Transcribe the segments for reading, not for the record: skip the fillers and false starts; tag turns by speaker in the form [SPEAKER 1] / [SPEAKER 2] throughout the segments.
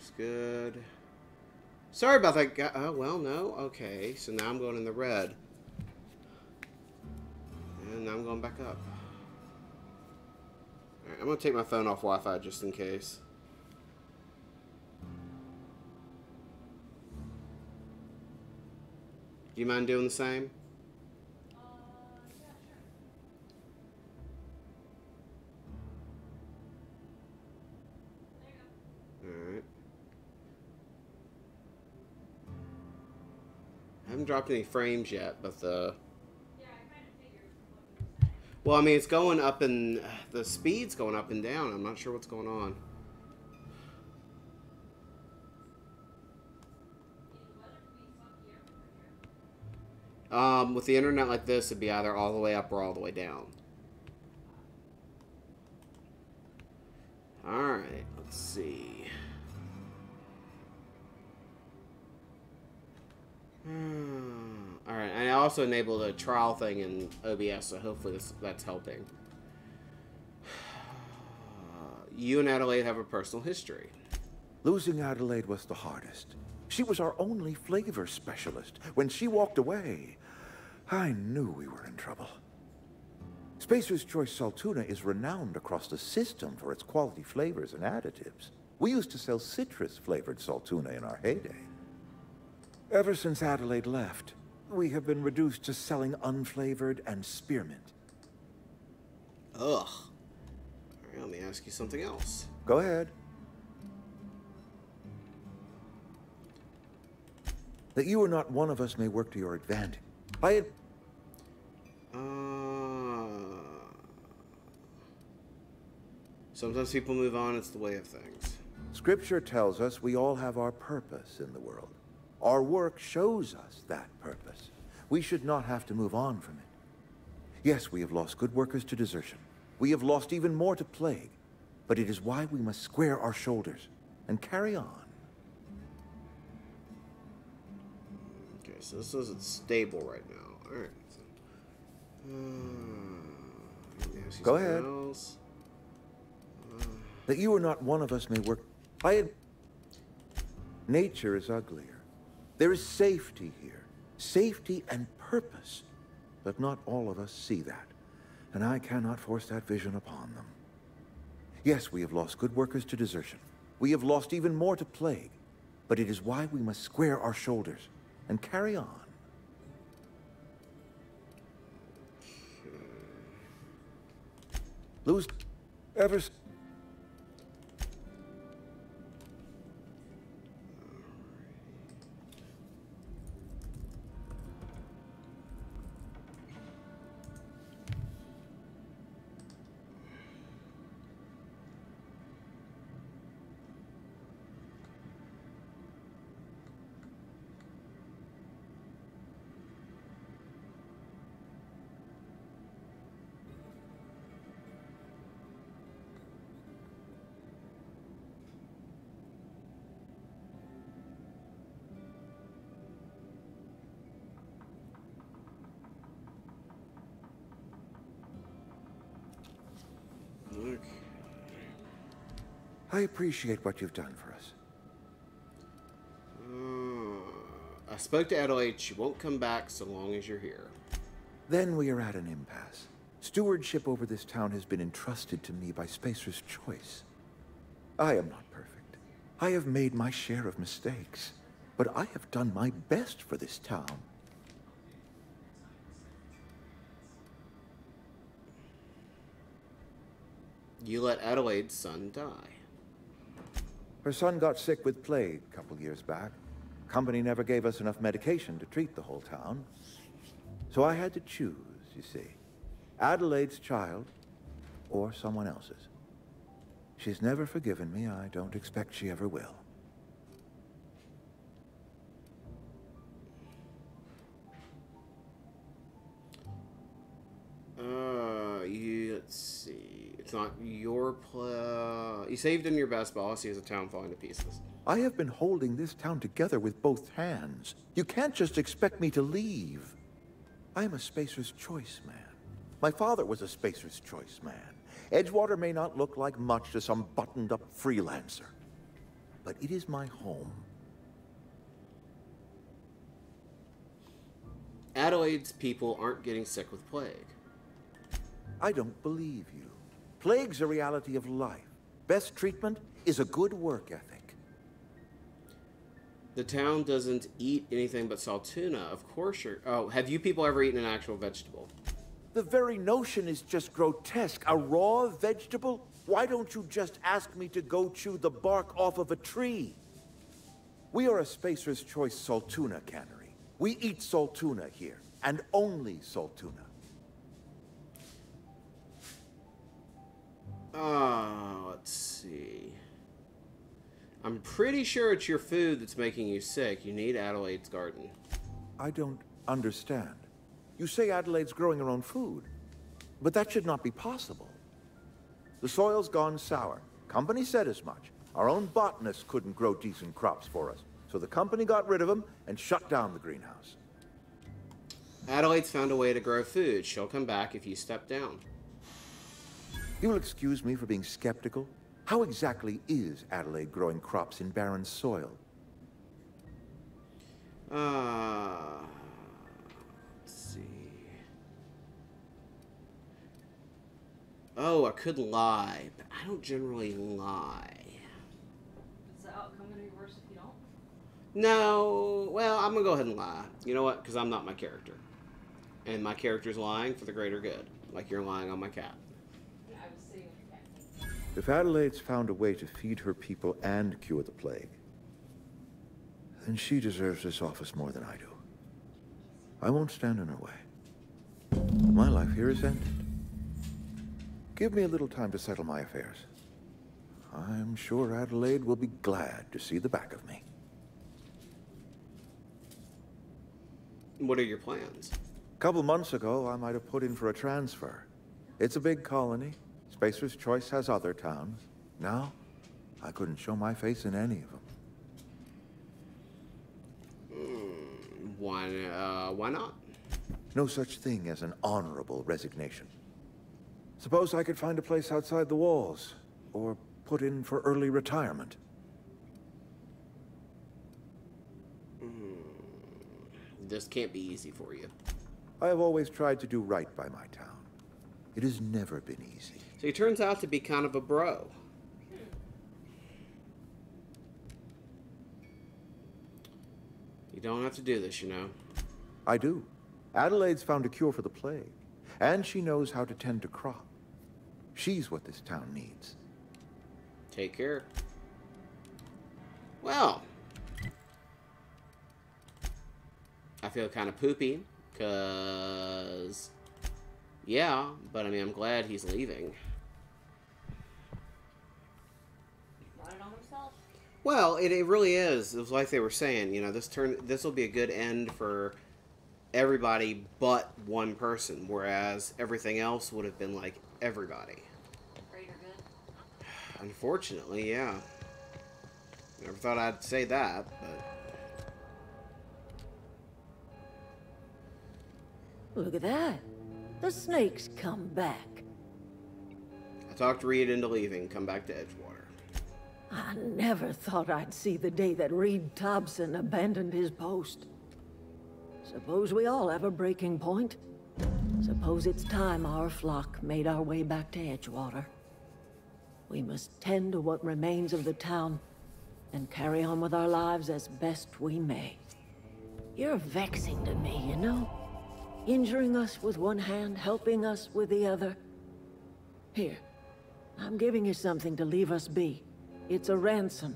[SPEAKER 1] Looks good. Sorry about that guy. Oh, well, no. Okay, so now I'm going in the red. And now I'm going back up. Alright, I'm going to take my phone off Wi-Fi just in case. Do you mind doing the same? Alright. I haven't dropped any frames yet, but the... Well, I mean, it's going up and... The speed's going up and down. I'm not sure what's going on. With the internet like this, it'd be either all the way up or all the way down. Alright, let's see. Alright, I also enabled a trial thing in OBS, so hopefully that's helping. You and Adelaide have a personal history.
[SPEAKER 2] Losing Adelaide was the hardest. She was our only flavor specialist. When she walked away, I knew we were in trouble. Spacer's Choice Salt Tuna is renowned across the system for its quality flavors and additives. We used to sell citrus-flavored salt tuna in our heyday. Ever since Adelaide left, we have been reduced to selling unflavored and spearmint.
[SPEAKER 1] Ugh. Alright, let me ask you something else.
[SPEAKER 2] Go ahead. That you are not one of us may work to your advantage.
[SPEAKER 1] Sometimes people move on, it's the way of things.
[SPEAKER 2] Scripture tells us we all have our purpose in the world. Our work shows us that purpose. We should not have to move on from it. Yes, we have lost good workers to desertion. We have lost even more to plague. But it is why we must square our shoulders and carry on.
[SPEAKER 1] Okay, so this isn't stable right now. Alright.
[SPEAKER 2] Go ahead.
[SPEAKER 1] Else.
[SPEAKER 2] That you are not one of us may work. Nature is uglier. There is safety here. Safety and purpose. But not all of us see that. And I cannot force that vision upon them. Yes, we have lost good workers to desertion. We have lost even more to plague. But it is why we must square our shoulders and carry on. Lose ever.
[SPEAKER 1] Okay.
[SPEAKER 2] I appreciate what you've done for us.
[SPEAKER 1] I spoke to Adelaide. She won't come back so long as you're here.
[SPEAKER 2] Then we are at an impasse. Stewardship over this town has been entrusted to me by Spacer's Choice. I am not perfect. I have made my share of mistakes. But I have done my best for this town.
[SPEAKER 1] You let Adelaide's son die.
[SPEAKER 2] Her son got sick with plague a couple years back. Company never gave us enough medication to treat the whole town. So I had to choose, you see. Adelaide's child or someone else's. She's never forgiven me. I don't expect she ever will.
[SPEAKER 1] Let's see. It's not your play. You saved him your best boss. He has a town falling to pieces.
[SPEAKER 2] I have been holding this town together with both hands. You can't just expect me to leave. I am a Spacer's Choice man. My father was a Spacer's Choice man. Edgewater may not look like much to some buttoned-up freelancer. but it is my home.
[SPEAKER 1] Adelaide's people aren't getting sick with plague.
[SPEAKER 2] I don't believe you. Plague's a reality of life. Best treatment is a good work ethic.
[SPEAKER 1] The town doesn't eat anything but salt tuna. Of course you're... Oh, have you people ever eaten an actual vegetable?
[SPEAKER 2] The very notion is just grotesque. A raw vegetable? Why don't you just ask me to go chew the bark off of a tree? We are a Spacer's Choice salt tuna cannery. We eat salt tuna here, and only salt tuna.
[SPEAKER 1] Let's see. I'm pretty sure it's your food that's making you sick. You need Adelaide's garden.
[SPEAKER 2] I don't understand. You say Adelaide's growing her own food, but that should not be possible. The soil's gone sour. Company said as much. Our own botanists couldn't grow decent crops for us, so the company got rid of them and shut down the greenhouse.
[SPEAKER 1] Adelaide's found a way to grow food. She'll come back if you step down.
[SPEAKER 2] You'll excuse me for being skeptical. How exactly is Adelaide growing crops in barren soil?
[SPEAKER 1] Let's see. Oh, I could lie, but I don't generally lie.
[SPEAKER 3] Is the outcome going to be worse if you don't?
[SPEAKER 1] No, well, I'm going to go ahead and lie. You know what? Because I'm not my character. And my character's lying for the greater good. Like you're lying on my cat.
[SPEAKER 3] I was saying cat.
[SPEAKER 2] If Adelaide's found a way to feed her people and cure the plague, then she deserves this office more than I do. I won't stand in her way. My life here is ended. Give me a little time to settle my affairs. I'm sure Adelaide will be glad to see the back of me.
[SPEAKER 1] What are your plans?
[SPEAKER 2] A couple months ago, I might have put in for a transfer. It's a big colony. Spacer's Choice has other towns. Now, I couldn't show my face in any of them.
[SPEAKER 1] Why not?
[SPEAKER 2] No such thing as an honorable resignation. Suppose I could find a place outside the walls, or put in for early retirement.
[SPEAKER 1] This can't be easy for you.
[SPEAKER 2] I have always tried to do right by my town. It has never been easy.
[SPEAKER 1] So he turns out to be kind of a bro. You don't have to do this, you know.
[SPEAKER 2] I do. Adelaide's found a cure for the plague, and she knows how to tend to crop. She's what this town needs.
[SPEAKER 1] Take care. Well, I feel kind of poopy, because, yeah, but I mean, I'm glad he's leaving.
[SPEAKER 3] Brought it on himself.
[SPEAKER 1] Well, it really is. It was like they were saying, you know, this will be a good end for everybody but one person, whereas everything else would have been like everybody.
[SPEAKER 3] Greater good.
[SPEAKER 1] Unfortunately, yeah. Never thought I'd say that, but...
[SPEAKER 4] Look at that. The snake's come back.
[SPEAKER 1] I talked Reed into leaving, come back to Edgewater.
[SPEAKER 4] I never thought I'd see the day that Reed Thompson abandoned his post. Suppose we all have a breaking point. Suppose it's time our flock made our way back to Edgewater. We must tend to what remains of the town and carry on with our lives as best we may. You're vexing to me, you know? Injuring us with one hand, helping us with the other. Here, I'm giving you something to leave us be. It's a ransom,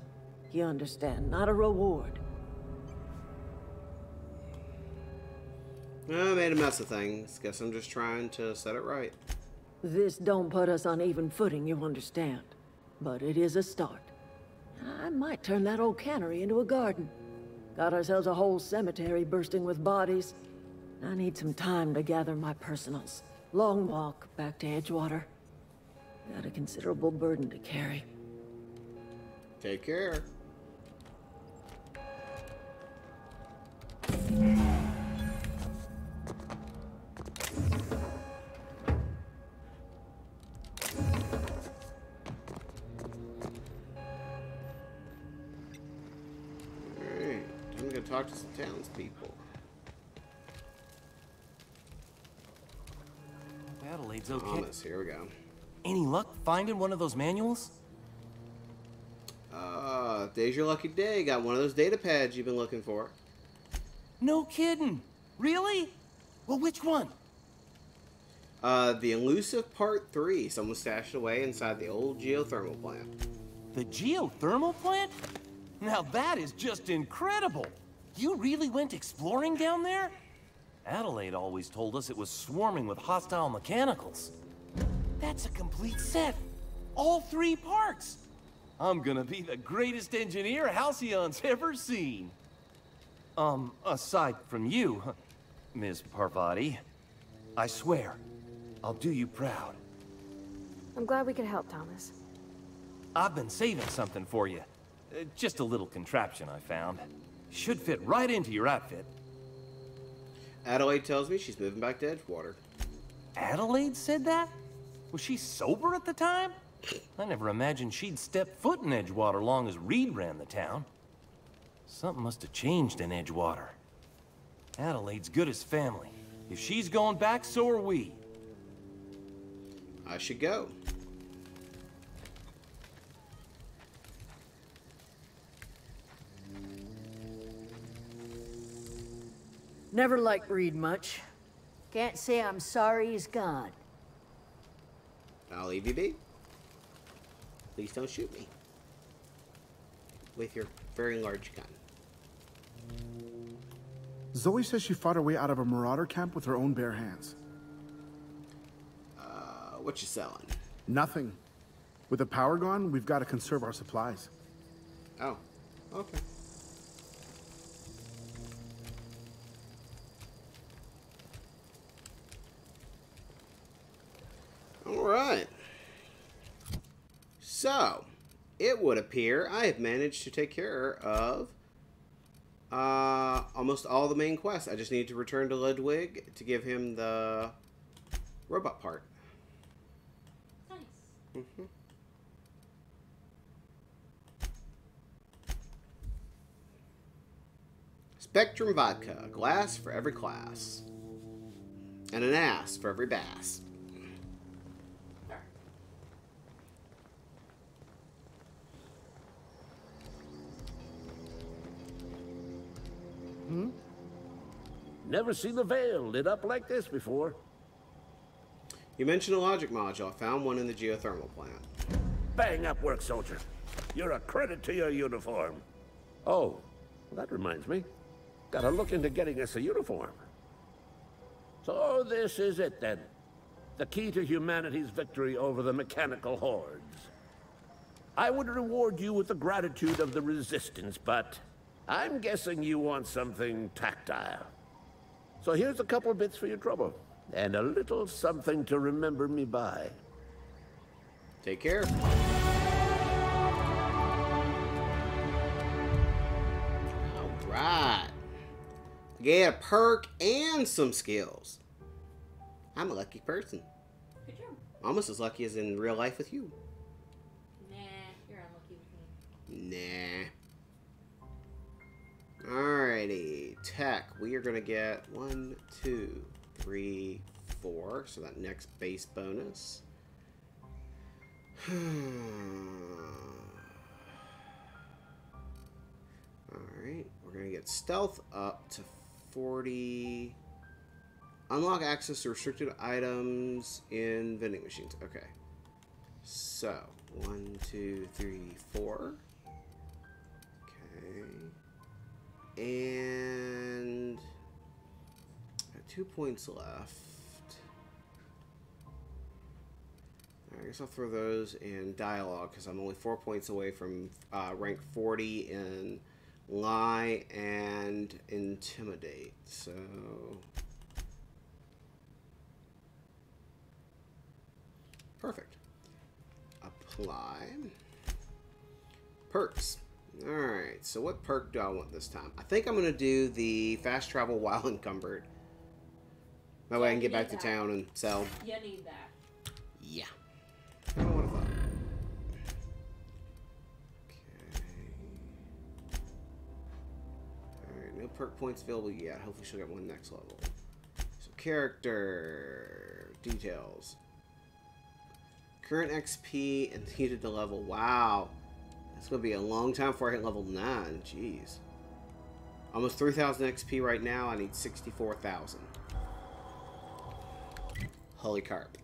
[SPEAKER 4] you understand, not a reward.
[SPEAKER 1] I made a mess of things. Guess I'm just trying to set it right.
[SPEAKER 4] This don't put us on even footing, you understand. But it is a start. I might turn that old cannery into a garden. Got ourselves a whole cemetery bursting with bodies. I need some time to gather my personals. Long walk back to Edgewater. Got a considerable burden to carry.
[SPEAKER 1] Take care. go talk to some townspeople.
[SPEAKER 5] Adelaide's okay.
[SPEAKER 1] Thomas, here we go.
[SPEAKER 5] Any luck finding one of those manuals?
[SPEAKER 1] Today's your lucky day. Got one of those data pads you've been looking for.
[SPEAKER 5] No kidding. Really? Well, which one?
[SPEAKER 1] The elusive part 3. Someone stashed away inside the old geothermal plant.
[SPEAKER 5] The geothermal plant? Now that is just incredible. You really went exploring down there? Adelaide always told us it was swarming with hostile mechanicals. That's a complete set. All 3 parts. I'm gonna be the greatest engineer Halcyon's ever seen. Aside from you, Ms. Parvati, I swear, I'll do you proud.
[SPEAKER 6] I'm glad we could help, Thomas.
[SPEAKER 5] I've been saving something for you. Just a little contraption I found. Should fit right into your outfit.
[SPEAKER 1] Adelaide tells me she's moving back to Edgewater.
[SPEAKER 5] Adelaide said that? Was she sober at the time? I never imagined she'd step foot in Edgewater long as Reed ran the town. Something must have changed in Edgewater. Adelaide's good as family. If she's going back, so are we.
[SPEAKER 1] I should go.
[SPEAKER 4] Never liked Reed much. Can't say I'm sorry he's gone.
[SPEAKER 1] I'll leave you be. Please don't shoot me. With your very large gun.
[SPEAKER 7] Zoe says she fought her way out of a marauder camp with her own bare hands.
[SPEAKER 1] What you selling?
[SPEAKER 7] Nothing. With the power gone, we've got to conserve our supplies.
[SPEAKER 1] Oh, okay. All right. So, it would appear I have managed to take care of almost all the main quests. I just need to return to Ludwig to give him the robot part.
[SPEAKER 3] Nice.
[SPEAKER 1] Mm-hmm. Spectrum vodka, a glass for every class, and an ass for every bass.
[SPEAKER 8] Never seen the Veil lit up like this before.
[SPEAKER 1] You mentioned a logic module. I found one in the geothermal plant.
[SPEAKER 8] Bang up work, soldier. You're a credit to your uniform. Oh, well, that reminds me. Gotta look into getting us a uniform. So this is it then. The key to humanity's victory over the mechanical hordes. I would reward you with the gratitude of the Resistance, but I'm guessing you want something tactile. So here's a couple bits for your trouble, and a little something to remember me by.
[SPEAKER 1] Take care. Alright. Get a perk and some skills. I'm a lucky person.
[SPEAKER 3] Good job.
[SPEAKER 1] Almost as lucky as in real life with you.
[SPEAKER 3] Nah, you're unlucky with me.
[SPEAKER 1] Nah. Alrighty. Tech. We are going to get 1, 2, 3, 4. So that next base bonus. Alright. We're going to get stealth up to 40. Unlock access to restricted items in vending machines. Okay. So, 1, 2, 3, 4. Okay. And I have 2 points left. I guess I'll throw those in dialogue because I'm only 4 points away from rank 40 in lie and intimidate. So perfect. Apply. Perks. Alright, so what perk do I want this time? I think I'm going to do the fast travel while encumbered. That way I can get back to town and sell.
[SPEAKER 3] You need that.
[SPEAKER 1] Yeah. I don't want to thought. Okay. Alright, perk points available yet. Hopefully she'll get one next level. So character details. Current XP and needed to level. Wow. It's going to be a long time before I hit level 9. Jeez. Almost 3,000 XP right now. I need 64,000. Holy carp.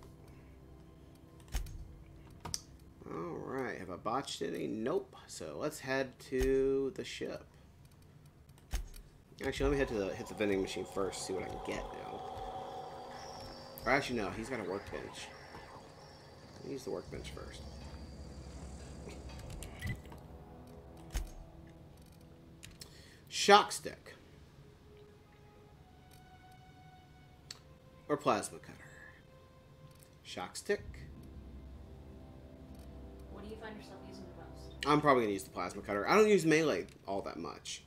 [SPEAKER 1] Alright. Have I botched any? Nope. So let's head to the ship. Actually, let me hit the vending machine first. See what I can get now. Or actually, no. He's got a workbench. Let me use the workbench first. Shock stick. Or plasma cutter. Shock stick.
[SPEAKER 3] What do you find yourself using the most?
[SPEAKER 1] I'm probably going to use the plasma cutter. I don't use melee all that much.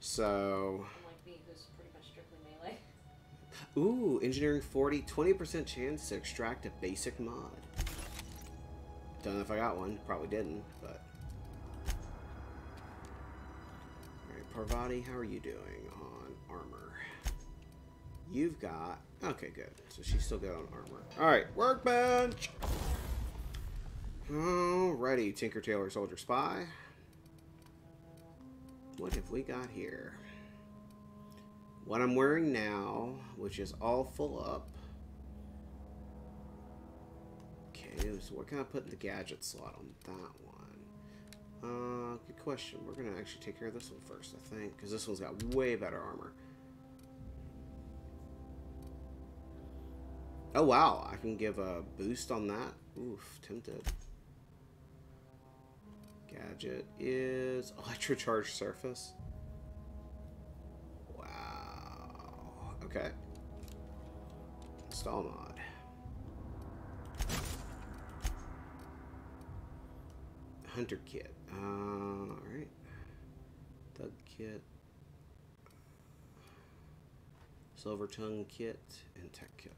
[SPEAKER 1] So...
[SPEAKER 3] Unlike me, who's pretty much strictly melee.
[SPEAKER 1] Ooh, engineering 40. 20% chance to extract a basic mod. Don't know if I got one. Probably didn't, but... Parvati, how are you doing on armor? You've got... Okay, good. So she's still good on armor. Alright, workbench! Alrighty, Tinker, Tailor, Soldier, Spy. What have we got here? What I'm wearing now, which is all full up. Okay, so what can I put in the gadget slot on that one? Good question. We're going to actually take care of this one first, I think, because this one's got way better armor. Oh, wow. I can give a boost on that. Oof, tempted. Gadget is electrocharged surface. Wow. Okay. Install mod. Hunter kit. Alright. Thug kit. Silver tongue kit. And tech kit.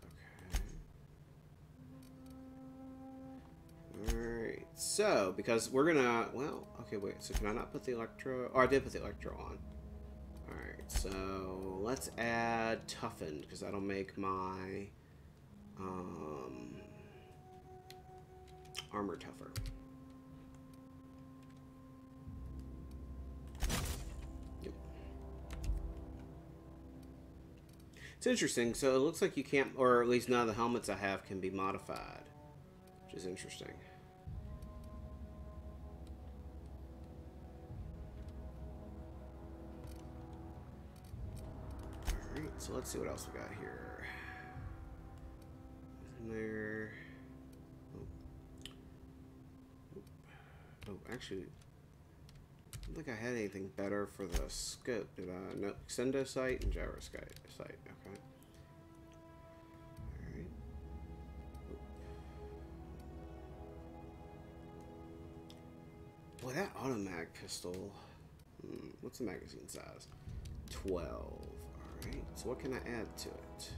[SPEAKER 1] Okay. Alright. So, because we're gonna... Well, okay, wait. So, can I not put the electro... Oh, I did put the electro on. Alright. So, let's add toughened. Because that'll make my... armor tougher. It's interesting. So it looks like you can't, or at least none of the helmets I have can be modified, which is interesting. Alright, so let's see what else we got here. There. Oh, actually, I don't think I had anything better for the scope, did I? No, extendo sight and gyro sight. Okay. Alright. Boy, that automatic pistol. What's the magazine size? 12. Alright, so what can I add to it?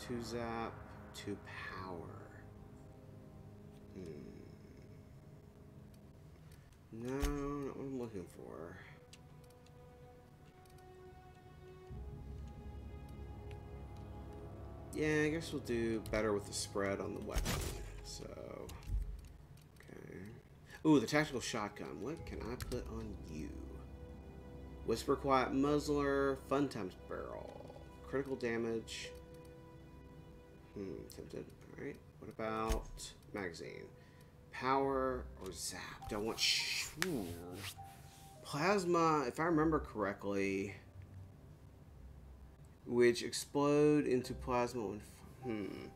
[SPEAKER 1] 2 zap, 2 power. No, not what I'm looking for. Yeah, I guess we'll do better with the spread on the weapon. So, okay. Ooh, the tactical shotgun. What can I put on you? Whisper Quiet Muzzler, Fun Times Barrel, critical damage. Tempted. Alright, what about magazine? Power or zap? Do I want plasma, if I remember correctly, which explode into plasma when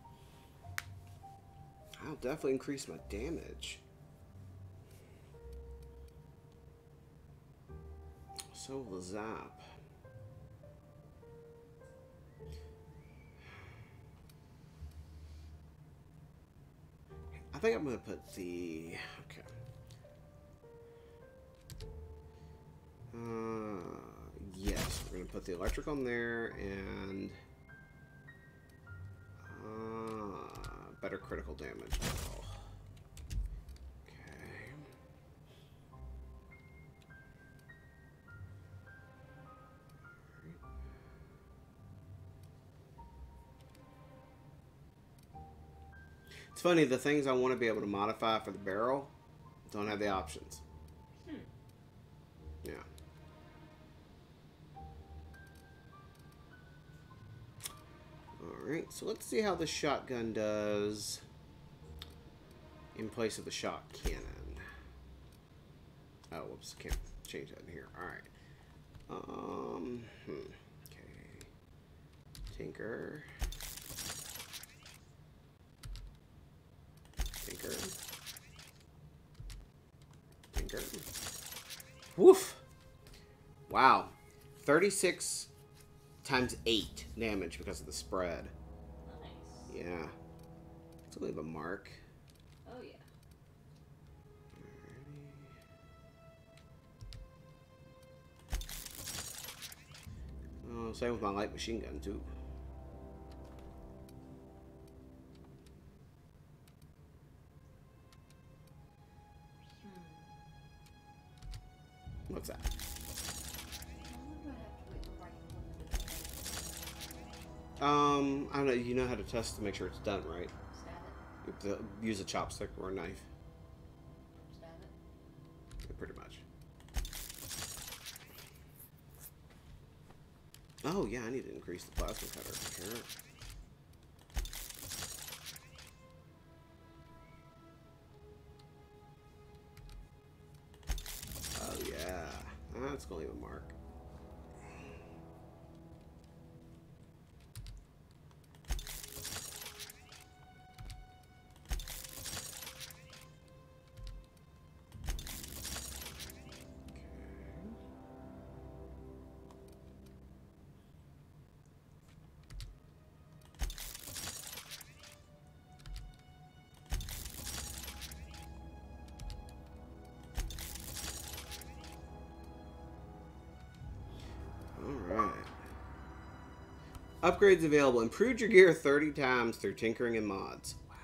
[SPEAKER 1] I'll definitely increase my damage. So will the zap. I think I'm going to put the... Okay. Yes, we're going to put the electric on there and... better critical damage. Oh. Okay. funny, the things I want to be able to modify for the barrel don't have the options. Yeah. Alright, so let's see how the shotgun does in place of the shot cannon. Oh, whoops, can't change that in here. Alright. Okay. Tinker. Tinker. Woof! Wow. 36 times 8 damage because of the spread.
[SPEAKER 3] Nice.
[SPEAKER 1] Yeah. Let's leave a mark.
[SPEAKER 3] Oh, yeah.
[SPEAKER 1] Oh, same with my light machine gun, too. What's that? I don't know. You know how to test to make sure it's done, right?
[SPEAKER 3] Stab it.
[SPEAKER 1] You have to use a chopstick or a knife.
[SPEAKER 3] Stab it.
[SPEAKER 1] Yeah, pretty much. Oh, yeah, I need to increase the plasma cutter for sure. Oh, yeah. That's going to leave a mark. Alright. Upgrades available. Improved your gear 30 times through tinkering and mods. Wow.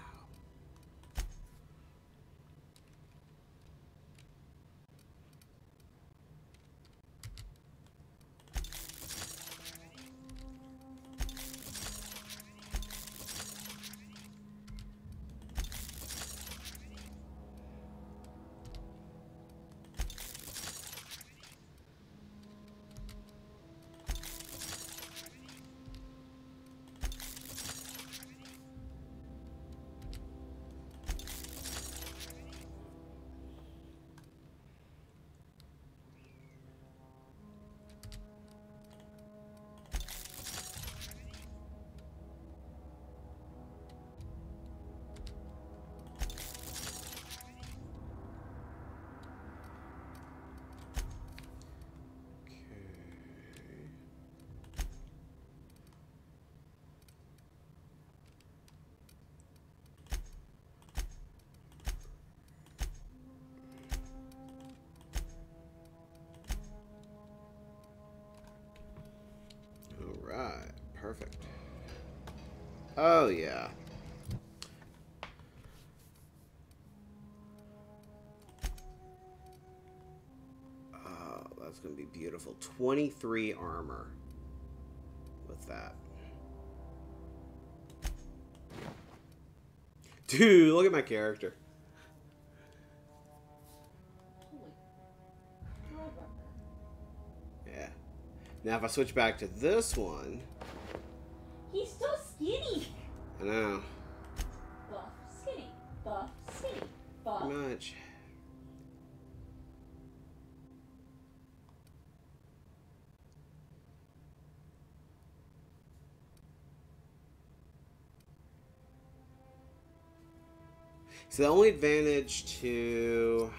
[SPEAKER 1] Alright, perfect. Oh, yeah. Oh, that's going to be beautiful. 23 armor with that. Dude, look at my character. Yeah. Now, if I switch back to this one...
[SPEAKER 3] He's so skinny.
[SPEAKER 1] I know.
[SPEAKER 3] Buff, skinny. Buff, skinny. Buff.
[SPEAKER 1] Pretty much. So the only advantage to...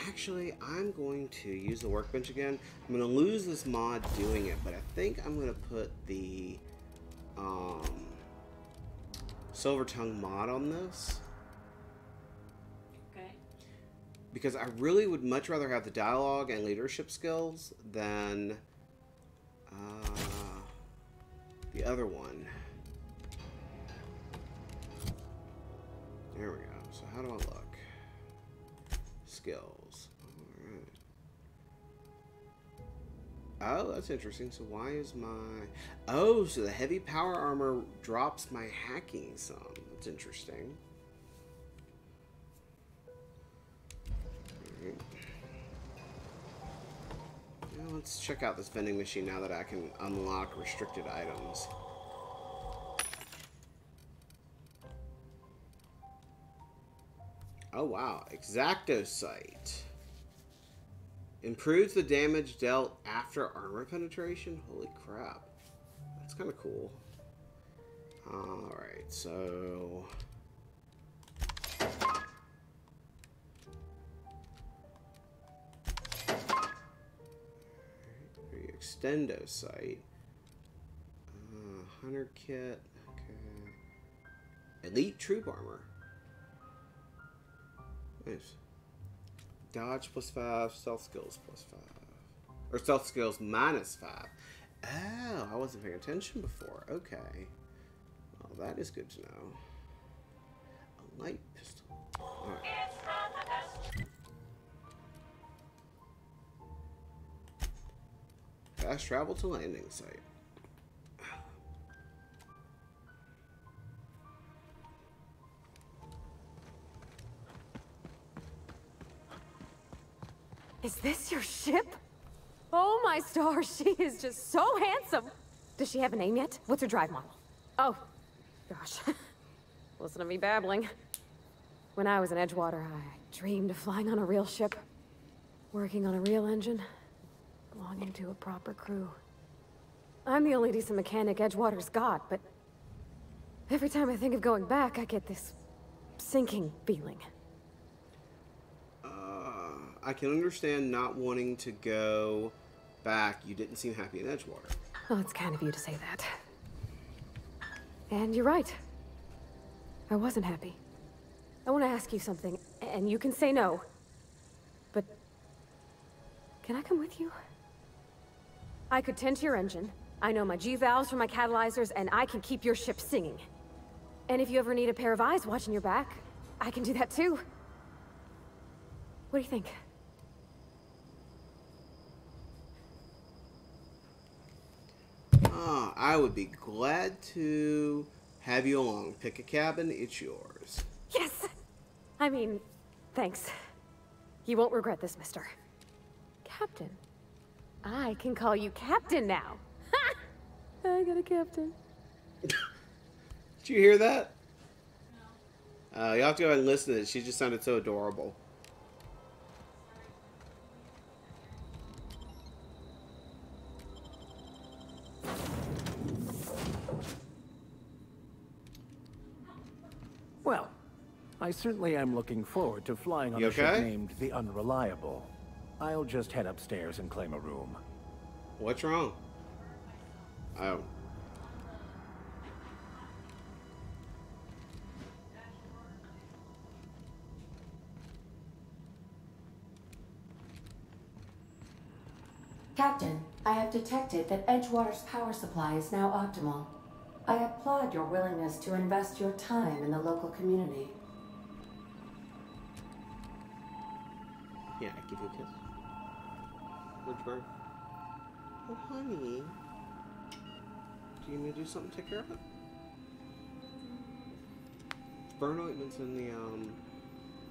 [SPEAKER 1] Actually, I'm going to use the workbench again. I'm going to lose this mod doing it, but I think I'm going to put the Silver Tongue mod on this.
[SPEAKER 3] Okay.
[SPEAKER 1] Because I really would much rather have the dialogue and leadership skills than the other one. There we go. So how do I look? Skills. Oh, that's interesting. So why is my... Oh, so the heavy power armor drops my hacking some. That's interesting. Alright. Now let's check out this vending machine now that I can unlock restricted items. Oh, wow. Exacto sight. Improves the damage dealt after armor penetration? Holy crap. That's kind of cool. Alright, so... Extendo sight. Hunter kit. Okay. Elite troop armor. Nice. Dodge +5, stealth skills +5. Or stealth skills -5. Oh, I wasn't paying attention before. Okay. Well, that is good to know. A light pistol. Alright. Fast travel to landing site.
[SPEAKER 6] Is this your ship? Oh my stars, she is just so handsome. Does she have a name yet? What's her drive model? Oh, gosh. Listen to me babbling. When I was in Edgewater, I dreamed of flying on a real ship, working on a real engine, belonging to a proper crew. I'm the only decent mechanic Edgewater's got, but every time I think of going back, I get this sinking feeling.
[SPEAKER 1] I can understand not wanting to go back. You didn't seem happy in Edgewater.
[SPEAKER 6] Well, it's kind of you to say that. And you're right. I wasn't happy. I want to ask you something, and you can say no. But can I come with you? I could tend to your engine. I know my G-valves from my catalyzers, and I can keep your ship singing. And if you ever need a pair of eyes watching your back, I can do that too. What do you think?
[SPEAKER 1] I would be glad to have you along. Pick a cabin, it's yours.
[SPEAKER 6] Yes! I mean, thanks. You won't regret this, mister. Captain. I can call you Captain now. Ha! I got a captain.
[SPEAKER 1] Did you hear that? You have to go ahead and listen to it. She just sounded so adorable.
[SPEAKER 9] Well, I certainly am looking forward to flying on a ship named the Unreliable. I'll just head upstairs and claim a room.
[SPEAKER 1] What's wrong? Oh.
[SPEAKER 10] Captain, I have detected that Edgewater's power supply is now optimal. I applaud your willingness to invest your time in the local community.
[SPEAKER 1] Yeah, I give you a kiss. Where'd you burn? Oh, honey. Do you need me to do something to take care of it? Burn ointment's in the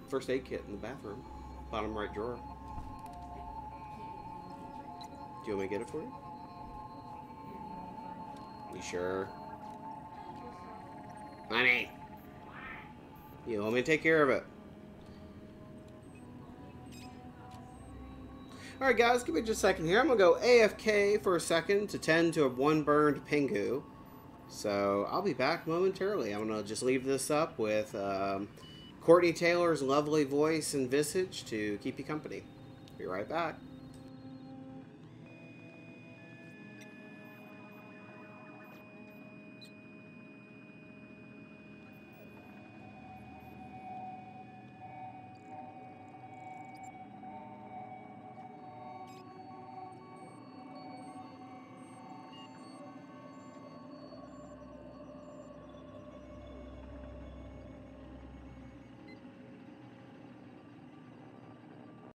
[SPEAKER 1] first aid kit in the bathroom. Bottom right drawer. Do you want me to get it for you? You sure? Honey! You want me to take care of it? Alright guys, give me just a second here. I'm going to go AFK for a second to tend to one burned Pingu. So, I'll be back momentarily. I'm going to just leave this up with Courtney Taylor's lovely voice and visage to keep you company. Be right back.